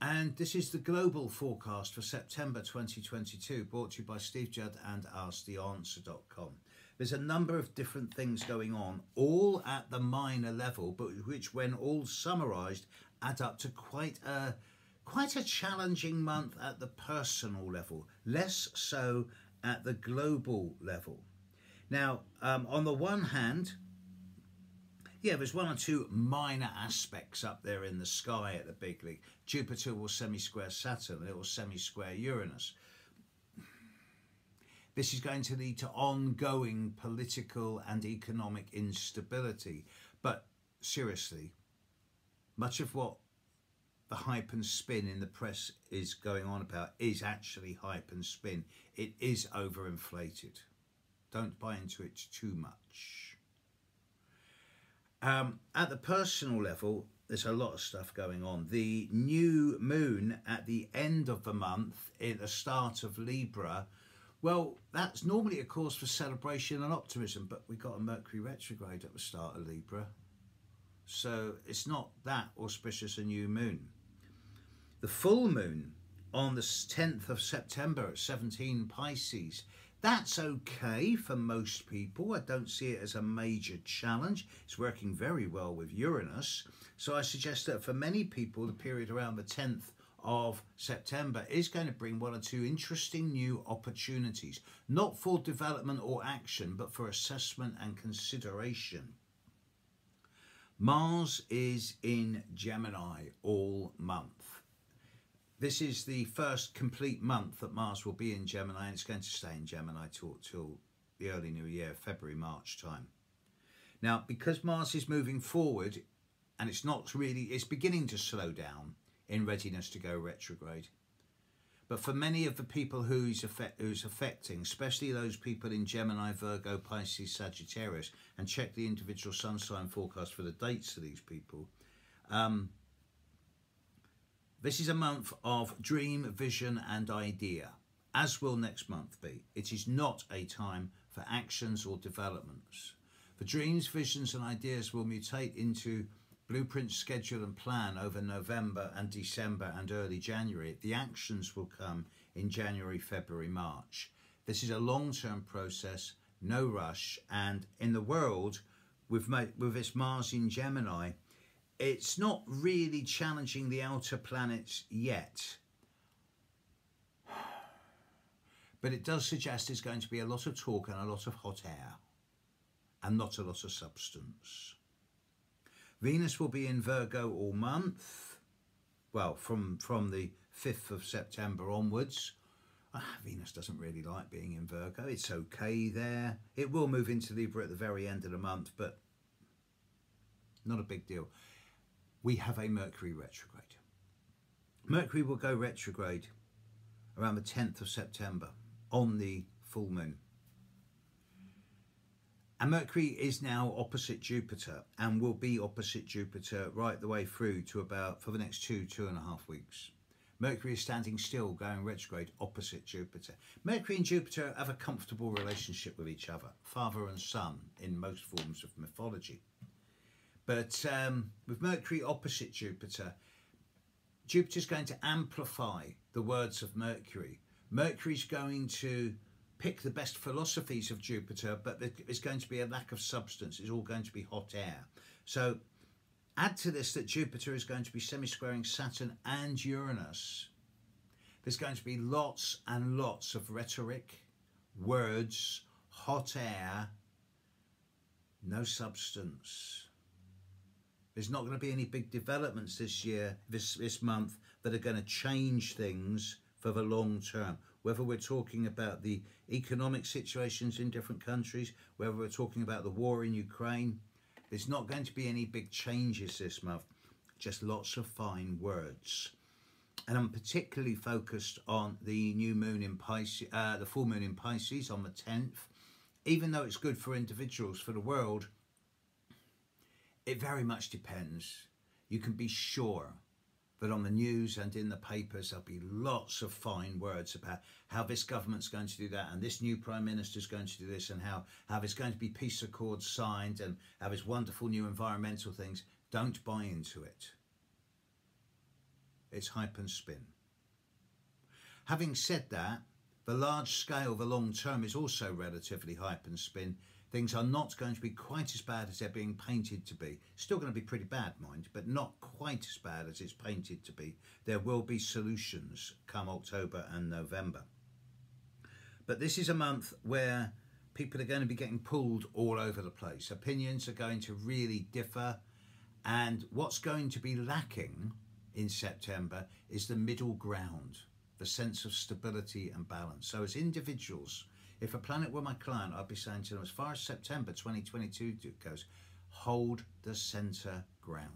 And this is the global forecast for September 2022, brought to you by Steve Judd and AskTheAnswer.com. There's a number of different things going on, all at the minor level, but which, when all summarised, add up to quite a challenging month at the personal level, less so at the global level. Now, on the one hand, there's one or two minor aspects up there in the sky at the big league. Jupiter will semi-square Saturn, and it will semi-square Uranus. This is going to lead to ongoing political and economic instability. But seriously, much of what the hype and spin in the press is going on about is actually hype and spin. It is overinflated. Don't buy into it too much. At the personal level, there's a lot of stuff going on. The new moon at the end of the month, at the start of Libra, well, that's normally a cause for celebration and optimism, but we got a Mercury retrograde at the start of Libra. So it's not that auspicious a new moon. The full moon on the 10th of September at 17 Pisces, that's okay for most people. I don't see it as a major challenge. It's working very well with Uranus. So I suggest that for many people, the period around the 10th of September is going to bring one or two interesting new opportunities, not for development or action, but for assessment and consideration. Mars is in Gemini all month. This is the first complete month that Mars will be in Gemini, and it's going to stay in Gemini till the early new year, February, March time. Now, because Mars is moving forward, and it's beginning to slow down in readiness to go retrograde. But for many of the people who's affecting, especially those people in Gemini, Virgo, Pisces, Sagittarius, and check the individual sun sign forecast for the dates of these people, this is a month of dream, vision and idea, as will next month be. It is not a time for actions or developments. The dreams, visions and ideas will mutate into blueprint, schedule and plan over November and December and early January. The actions will come in January, February, March. This is a long-term process, no rush, and in the world, with this Mars in Gemini, it's not really challenging the outer planets yet. But it does suggest there's going to be a lot of talk and a lot of hot air and not a lot of substance. Venus will be in Virgo all month. Well, from the 5th of September onwards. Venus doesn't really like being in Virgo. It's okay there. It will move into Libra at the very end of the month, but not a big deal. We have a Mercury retrograde. Mercury will go retrograde around the 10th of September on the full moon. And Mercury is now opposite Jupiter and will be opposite Jupiter right the way through to for the next 2.5 weeks. Mercury is standing still, going retrograde opposite Jupiter. Mercury and Jupiter have a comfortable relationship with each other, father and son in most forms of mythology. But with Mercury opposite Jupiter, Jupiter's going to amplify the words of Mercury. Mercury's going to pick the best philosophies of Jupiter, but there's going to be a lack of substance. It's all going to be hot air. So add to this that Jupiter is going to be semi-squaring Saturn and Uranus. There's going to be lots and lots of rhetoric, words, hot air, no substance. There's not going to be any big developments this year, this month, that are going to change things for the long term. Whether we're talking about the economic situations in different countries, whether we're talking about the war in Ukraine, there's not going to be any big changes this month, just lots of fine words. And I'm particularly focused on the new moon in Pisces, the full moon in Pisces on the 10th. Even though it's good for individuals, for the world, it very much depends. You can be sure that on the news and in the papers there'll be lots of fine words about how this government's going to do that and this new Prime Minister's going to do this and how there's going to be peace accords signed and how there's wonderful new environmental things. Don't buy into it. it's hype and spin. Having said that, the large scale, the long term is also relatively hype and spin. Things are not going to be quite as bad as they're being painted to be. Still going to be pretty bad, mind, but not quite as bad as it's painted to be. There will be solutions come October and November. But this is a month where people are going to be getting pulled all over the place. Opinions are going to really differ. And what's going to be lacking in September is the middle ground, the sense of stability and balance. So as individuals, if a planet were my client, I'd be saying to them, as far as September 2022 goes, hold the center ground.